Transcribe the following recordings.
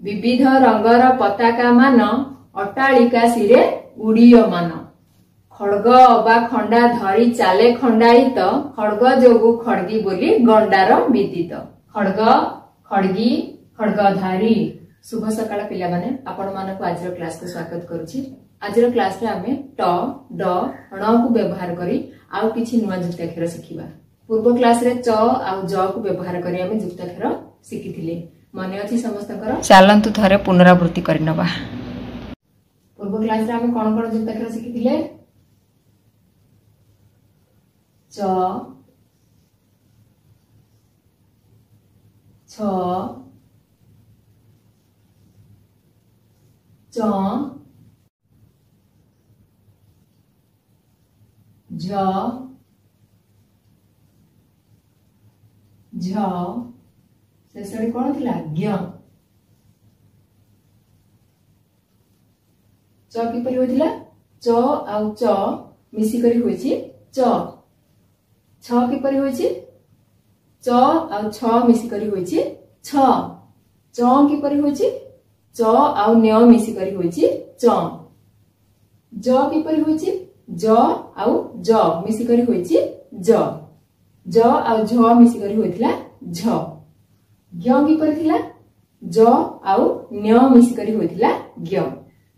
विविध रंगर पताका मान अट्टालिका सिरे उड़ीयमान। खड़ग अबा खंडा धरी चाले खंडायित खड़ग जोगु खड़गी बोली गंडार विदित। खड़ग खड़गी खड़गधारी। शुभ सकाळ पिला माने आपण मानक आज क्लास को स्वागत करूची। आज क्लास रे आमे ट ड ण को व्यवहार करी आउ किछि नुवा जुक्ताक्षर शिखिबा। पूर्व क्लास रे च आउ ज को व्यवहार करी आमे जुक्ताक्षर शिखिथिले। मने अछि समस्तकर चलंतु थरे पुनरावृत्ति करिनबा। पूर्व क्लास रे आमे कोन कोन जुक्ताक्षर शिखिथिले? च छ च ज झ शेषरे कोन थिला ज्ञ। च किपरि होइथिला? च आउ च मिसी करी होइछि च। छ किपरि होइछि? च आउ छ मिसी करी होइछि छ। च किपरि होइछि? च आउ न्य मिसी करी होइछि च। ज किपरि होइछि? ज आउ ज मिसी करी होइछि ज। ज आउ झ मिसी करी होइथिला झ। ज्ञ किपरि थिला? ज आउ न्य मिसी करी होइथिला ज्ञ।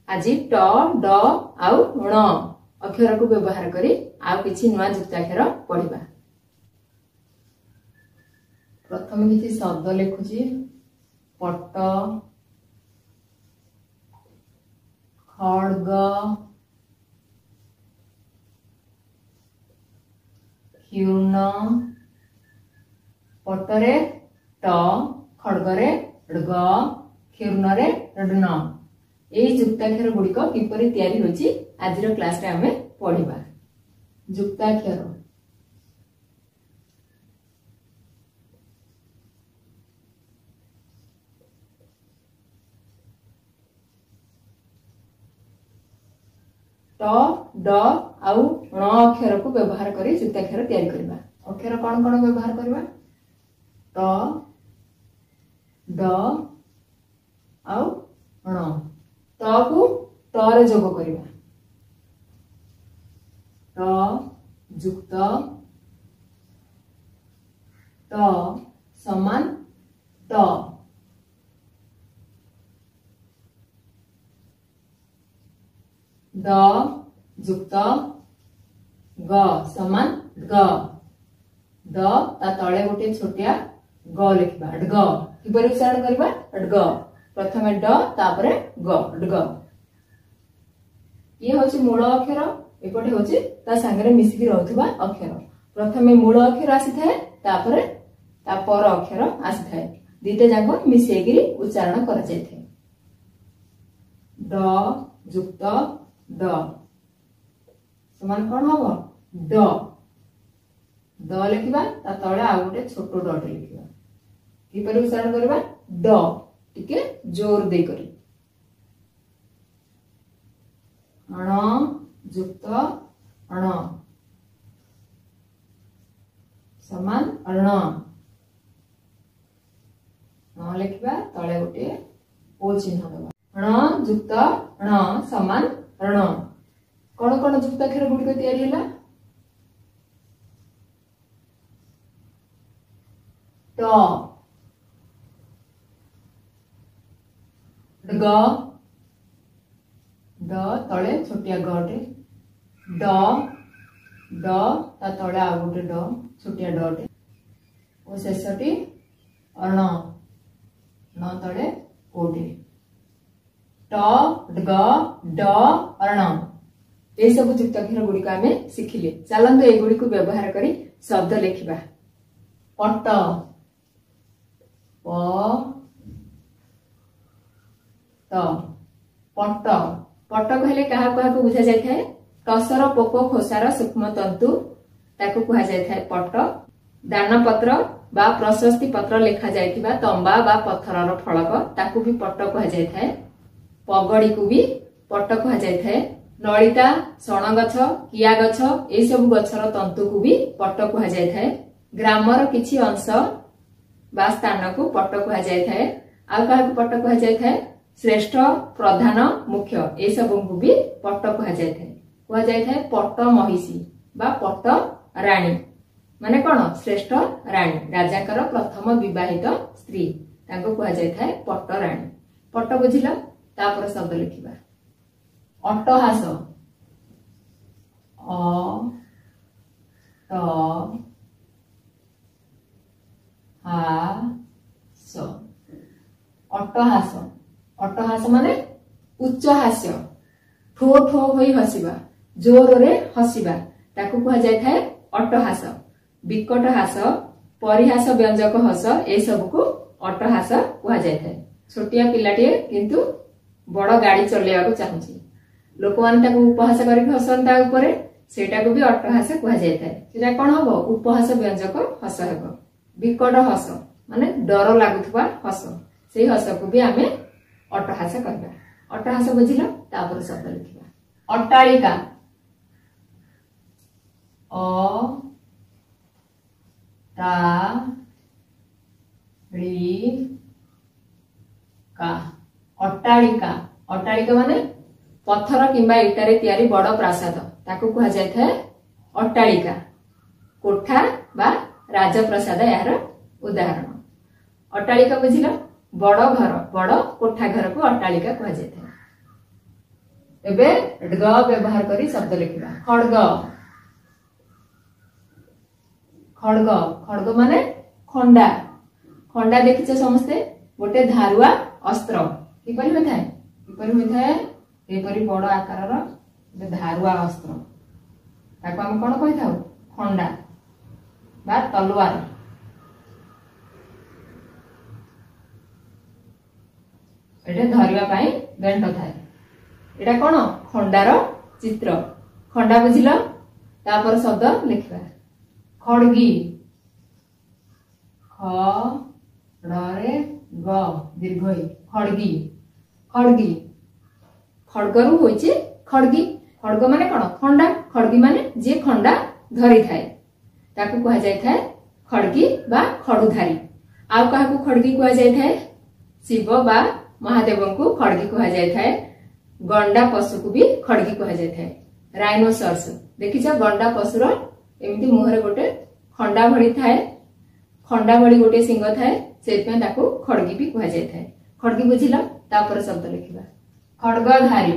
आजि ट ड आउ ण अक्षर को व्यवहार करी आउ किछि नुवा जुक्ताक्षर पढिबा। प्रथम किछि शब्द लेखुछि। पट्ट खड्ग क्षीर्ण। पट्टरे ट खड्गरे ग क्षीर्णरे ण। एई जुक्ताक्षर गुड़िक किपरि तयारी होछि आजिर क्लास रे आमे पढिबा। जुक्ताक्षर ट ड आउ ण अक्षर को व्यवहार करी जुक्ताक्षर तयारी करबा। अक्षर कोन कोन व्यवहार करबा? ट ड आउ ण। ट को ट रे जोग करबा। ट जुक्त ट समान ट। ड जुक्त ग समान ग। ड ता तळे गोटे छोटिया ग लिखबा ड ग। किपरि उच्चारण करबा? ड ग। प्रथमे ड तापरे ग ड ग। ये होछि मूल अक्षर। एपटे होछि ता संगरे मिसिकी रहउथबा अक्षर। प्रथमे मूल अक्षर आसी थाए तापरे ता पर अक्षर आसी थाए। दिते जाको मिसेगिरी उच्चारण करा जाय थाए। ड जुक्त ड समान कोन हबो? ड। ड लिखिबा ता तळे आ गोटे छोटो ड लिखिबा। किपरि उच्चारण करबा? ड टिके जोर दे करी। अण जुक्त अण समान अण। न लिखिबा तळे गोटे ओ चिन्ह देबा। अण जुक्त अण समान अण। कोन कोन जुक्ताक्षर गुड़िक तयारी होला? ट ग ड तळे छोटिया गटे। ड ड ता तळे आ गोटे ड छोटिया डटे। ओ शेषटी अण न तळे ओटे। ट ग ड अण ए सब जुक्ताक्षर गुड़िक आमे शिखिले। चलंतु ए गुड़ी को व्यवहार करी शब्द लेखिबा। पट्ट प ट पट्ट। पट्ट कहले काहा काहा को बुझा जाय थाए? टसर पोक खोसार सूक्ष्म तंतु ताको कुहा जाय थाए पट्ट। दान पत्र बा प्रशस्ति पत्र लेखा जायतिबा तंबा बा पत्थरर फलक ताको भी पट्ट कुहा जाय थाए। पगड़ी को भी पट्ट कुहा जाय थाए। नलिता सण गछ किया गछ ए सब गछर तंतु को भी पट्ट कुहा जाय थाए। ग्रामर किछि अंश बा स्थान को पट्ट कुहा जाय थाए। आउ क्या पट कह जाए श्रेष्ठ प्रधान मुख्य ए सब को भी पट कह जाए पट महिषी बा पट राणी माने कौन श्रेष्ठ राणी राजा प्रथम विवाहित स्त्री ताको कह जाए पट राणी पट बुझिल तापर शब्द लिखिबा अट्टहास अ ट हास अट्टहास अट्टहास माने उच्च हास्य ठो ठो होई हसिबा जोर रे हसिबा ताको कह जाए अट्टहास विकट हास परिहास व्यंजक हस ए सब को अट्टहास कह जाए छोटिया पिलाटे किंतु बड़ गाड़ी चलेवा को चाहूची लोक माने ताको उपहास करके हसंता ऊपर सेटा को भी अट्टहास कह जाए सेटा कोन हबो उपहास व्यंजक हस हेबो विकट हस माने डर लागुथबा हस से हस को भी आमे अट्टहास कहबा अट्टहास बुझिला तापर शब्द लिखिबा अट्टालिका अ ता ली का अट्टालिका अट्टालिका माने पत्थर किंबा इटारे तैयारी बड़ प्रासाद ताको कह जाए अट्टालिका कोठा बा राजप्रसाद यार उदाहरण अट्टालिका बुझिल बड़ घर बड़ कोठा घर को अट्टालिका कह जाए एबे ग व्यवहार करी शब्द लिखिबा खड्ग खड्ग खड्ग माने खंडा खंडा देखिछ समस्ते गोटे धारुआ अस्त्र किपरि होइथाय एपरि बड़ आकार धारुआ अस्त्र ताको हम कोन कहिथाउ खंडा बा तलवार एटा धरिया पाई बेंट थाए एटा कोन खंडार चित्र खंडा बुझिल तापर शब्द लिखिबा खड़गी ख रे ग दीर्घई खड़गी खड़गी खड़गरु होइचे खड़गी खड़ग माने कोन खंडा खड़गी माने जे खंडा धरि थाए ताकू कह जाए खड़गी बा खड़ुधारी आउ काहाकू खड़गी कह जाए शिव बा महादेव को खड़गी कह जाए गंडा पशु को भी खड़गी कह जाए राइनोसर्स देखिछ गंडा पशुर एमती मुहरे गोटे खंडा भड़ी थाए खंडा भड़ी गोटे सिंह थाए सेतपे ताकू खड़गी भी कह जाए खड़गी बुझिला तापर शब्द लिखिबा खड्गधारी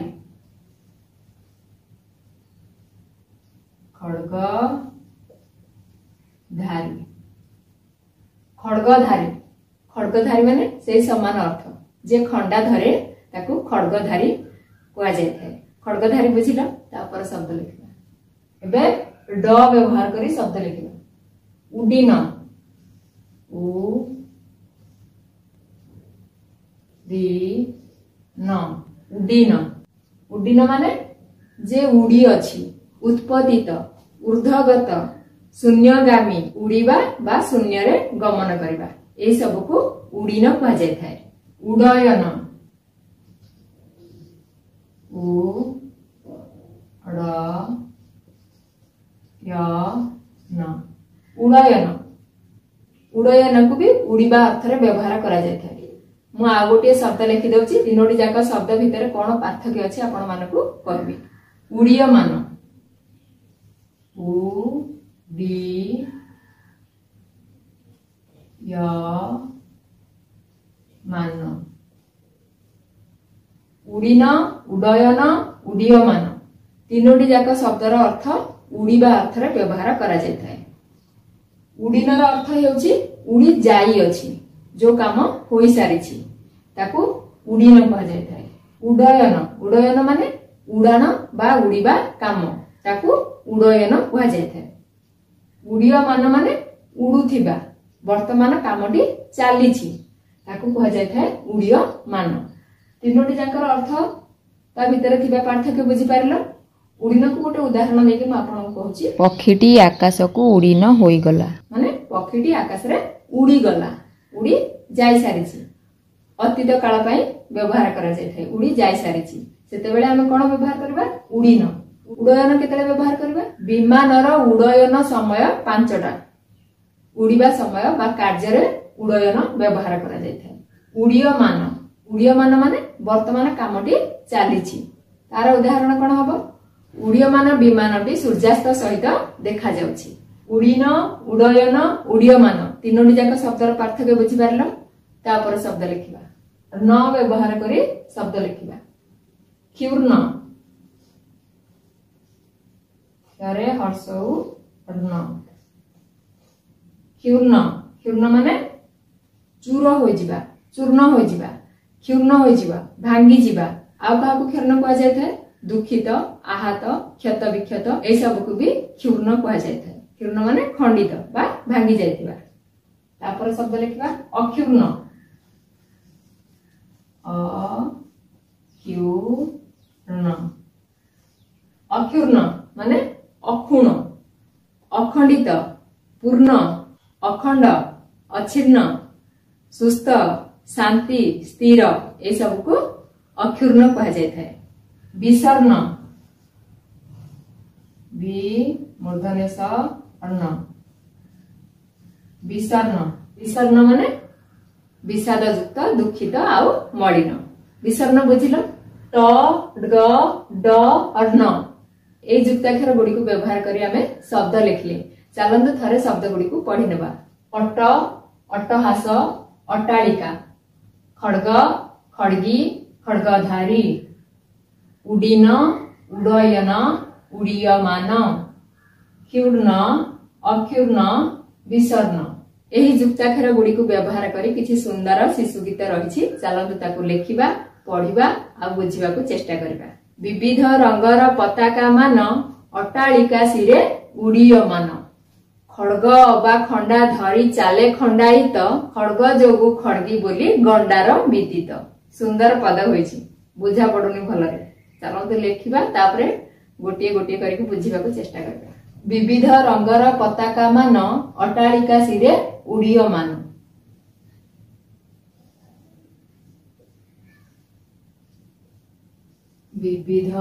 खड्गधारी खड्गधारी खड्गधारी माने से समान अर्थ जे खंडा धरे ताकू खड्गधारी कह जाए खड्गधारी बुझिला तापर शब्द लिखिबा एबे ड व्यवहार करी शब्द लिखिबा उडीन उ दी न उडीन उडीन माने जे उडी अछि उत्पतित ऊर्ध्वगत शून्यगामी उड़ीबा बा शून्य रे गमन करिबा ए सब को उडीन कह जाय थाए उडयन उ ड य न उडयन उडयन को भी उड़ीबा अर्थ रे व्यवहार करा जाय थाए मु आ गोटे शब्द लिखि दउची तीनोटी जाक शब्द भितर कोन पार्थक्य अछि आपण मानकू कहबी उड़ीयमान उ डी य मान उड़ीन उडयन उडीयमान तीनोटी जाक शब्दर अर्थ उड़ीबा अर्थ रे व्यवहार करा जाय थाए उड़ीनर अर्थ हेउची उड़ी जाई अछि जो काम होई सारिछि ताकू उड़ीन कह जाय थाए उडयन उडयन माने उड़ान बा उड़ीबा काम ताकू उडयन कह जाय थाए उड़ीयमान माने उडुथिबा वर्तमान कामटी चालीछि ताकू कह जाय थाए उड़ीयमान तीनोटी जाकर अर्थ ता भितर थिबा पार्थक्य बुझी पारलो उड़ीन को गोटे उदाहरण देके म आपन को कहूची पक्षीटी आकाश को उड़ीन होई गला माने पक्षीटी आकाश रे उड़ी गला उड़ी जाई सारिछि अतीत काल पई व्यवहार करा जाय थाए उड़ी जाई सारिछि सेते बेले हम कोन व्यवहार करबा उड़ीन उडयन केतले व्यवहार करबा विमानर उडयन समय 5टा उड़ीबा समय बा कार्य रे उडयन व्यवहार करा जाय थाए उड़ीयमान उड़ीयमान माने वर्तमान कामटी चलीछि तार उदाहरण कोन हबो उड़ीयमान विमानटी सूर्यास्त सहित देखा जाउछि उड़ीन उडयन उड़ीयमान तीनोटी जाक शब्दर पार्थक्य बुझी पारलो तापर शब्द लिखिबा न व्यवहार करी शब्द लिखिबा क्षुर्ण यारे हर्षौ न क्षुर्ण क्षुर्ण माने चूर होई जिबा चूर्ण होई जिबा क्षुर्ण होई जिबा भांगी जिबा आ काहा को क्षुर्ण कोआ जाय थाए दुखित आहत क्षत विक्षत ए सब को भी क्षुर्ण कोआ जाय थाए क्षुर्ण माने खंडित बा भांगी जायतिबा तापर शब्द लिखिबा अक्षुर्ण अक्षुर्ण अक्षुर्ण माने अक्षुण अखंडित पूर्ण अखंड अछिन्न सुस्थ शांति स्थिर ए सब को अक्षुर्ण कहा जाय थाए विसर्ण वि मूर्धन्य स अर्ण विसर्ण विसर्ण माने विषाद युक्त दुखित आउ मलिन विसर्ण बुझिलो ट ग ड अर्ण ए युक्ताक्षर गुडी को व्यवहार करी हमें शब्द लिखले चलंतु थरे शब्द गुडी को पढि नेबा अट अट्टहास अट्टालिका खड्ग खड्गी खड्गधारी उडीन उडयन उडीयमान क्षुर्ण अक्षुर्ण विसर्ण एही युक्ताक्षर गुडी को व्यवहार करी किछि सुंदर शिशु गीत रहिछि चलंतु ताकू लेखिबा पढिबा आ बुझिबा को चेष्टा करबा विविध रंगर पताका मान अट्टालिका सिरे उडीयमान खड्ग अबा खंडा धरी चाले खंडायित खड्ग जोगु खड्गी बोली गंडार विदित सुंदर पद होइछि बुझा पडुनी भलरे चलंतु लेखिबा तापरे गोटिए गोटिए करके बुझिबा को चेष्टा करबा विविध रंगर पताका मान अट्टालिका सिरे उडीयमान विविध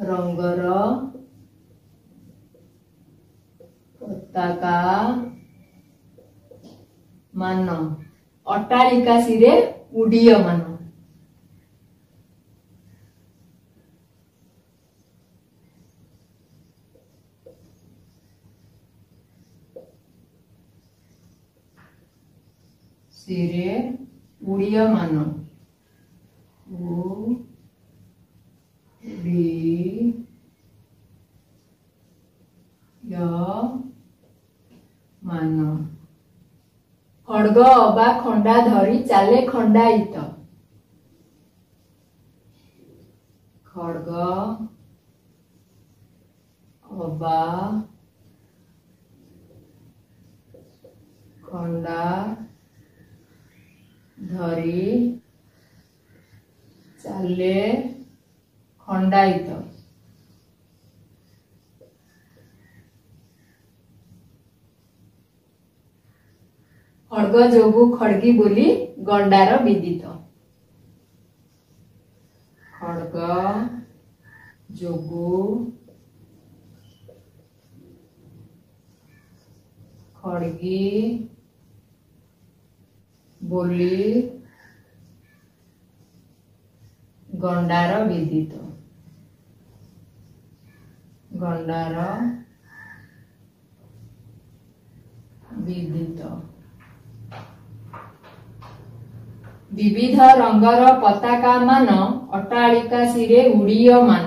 रंगर पताका मान अट्टालिका सिरे उडीयमान सिरे उडीयमान मान खड्ग अबा खंडा धरी चाले खंडायित खड्ग अबा खंडा धरी चाले खंडायित खड्ग जोगु खड्गी बोली गंडार विदित खड्ग जोगु खड्गी बोली गंडार विदित गंडार विदित विविध रंगर पताका मान अट्टालिका सिरे उडीयमान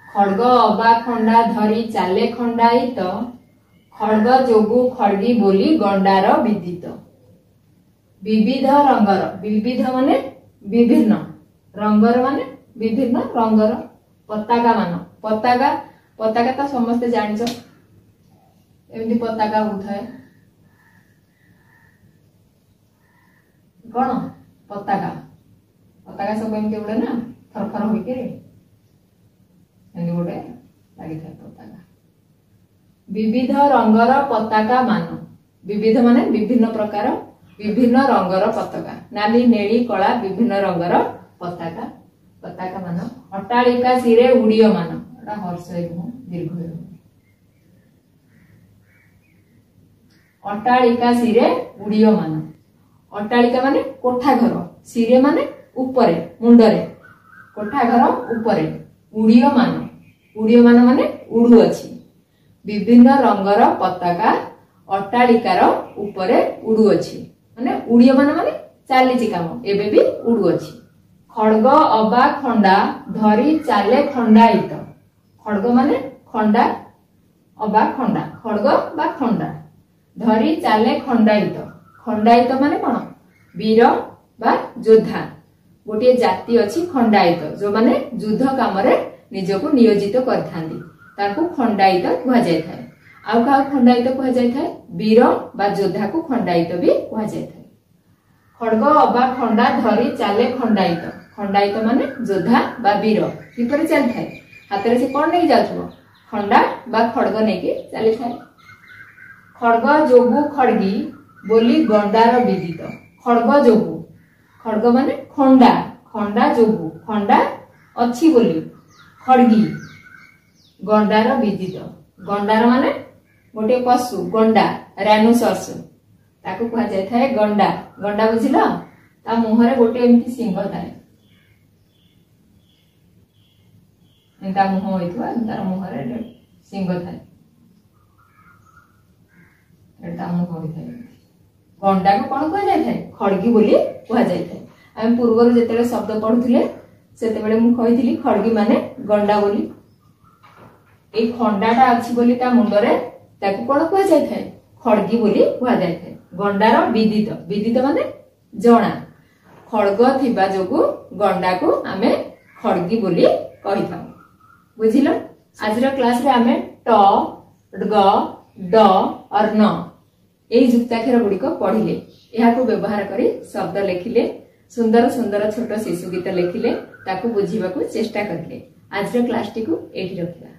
खड्ग अबा खंडा धरी चाले खंडायित खड्ग जोगु खड्गी बोली गंडार विदित विविध रंगर विविध माने विभिन्न रंगर माने विभिन्न रंगर पताका मान पताका पताका तो समस्त जानिछ एमती पताका होथाय कोन पताका पताका सब एमती उड़े ना थरथर होके एमती उड़े लागि थाय पताका विविध रंगर पताका मान विविध माने विभिन्न प्रकार विभिन्न रंगर पताका नाली नेली कला विभिन्न रंगर पताका पताका मान अट्टालिका सिरे उडीयमान एटा हर्ष एवं दीर्घ अट्टालिका सिरे उड़ीयमान अट्टालिका माने कोठा घर सिरे माने ऊपरे मुंडरे कोठा घर ऊपरे उड़ीयमान माने उड़ू अछि विभिन्न रंगर पताका अट्टालिकार ऊपरे उड़ू अछि माने उड़ीयमान माने चालीची काम एबे भी उड़ू अछि खड़ग अबा खंडा धरी चाले खंडायित खड़ग माने खंडा अबा खंडा खड़ग बा खंडा धरी चाले खंडायित माने कोन वीर बा योद्धा गोटे जाति अछि खंडायित जो माने युद्ध काम रे निजको नियोजित करथांदी ताको खंडायित कहा जाय थाए आउ का खंडायित कहा जाय थाए वीर बा योद्धा को खंडायित भी कहा जाय थाए खड़ग अबा खंडा धरी चाले खंडायित माने योद्धा बा वीर किपर चल थाए हाथ रे से कोन नै जाथबो खंडा बा खड़ग नै के चली थाए खड़ग जोगु खड़गी बोली गंडार विदित खड़ग माने खंडा जोगु खंडा अछि बोली खड़गी गंडार विदित गंडार माने गोटे पशु गंडा राइनोसरस ताको कहा जाय थाए गंडा बुझिला ता मुहरे गोटे एमती सिंह थाए एंता मुह होइतवा तार मुहरे सिंह थाए एटा मुह होइथाए गंडा को कोन कहा जाय थाए खड़गी बोली कहा जाय थाए हम पूर्व जेतेले शब्द पढुथिले सेते बेले मु कहिथिली खड़गी माने गंडा बोली ए खंडाटा अछि बोली ता मुंडरे ताको कोन कहा जाय थाए खड़गी बोली कहा जाय थाए गंडार विदित माने जणा खड़ग थिबा जोगु गंडा को आमे खड़गी बोली कहि थाउ बुझिलो आजर क्लास रे आमे ट ग ड और न एई युक्ताक्षर गुडी को पढिले एहा को व्यवहार करी शब्द लेखिले सुंदर सुंदर छोट शिशु गीत लेखिले ताको बुझिबा को चेष्टा करले आजर क्लास टी को एठी रखिला।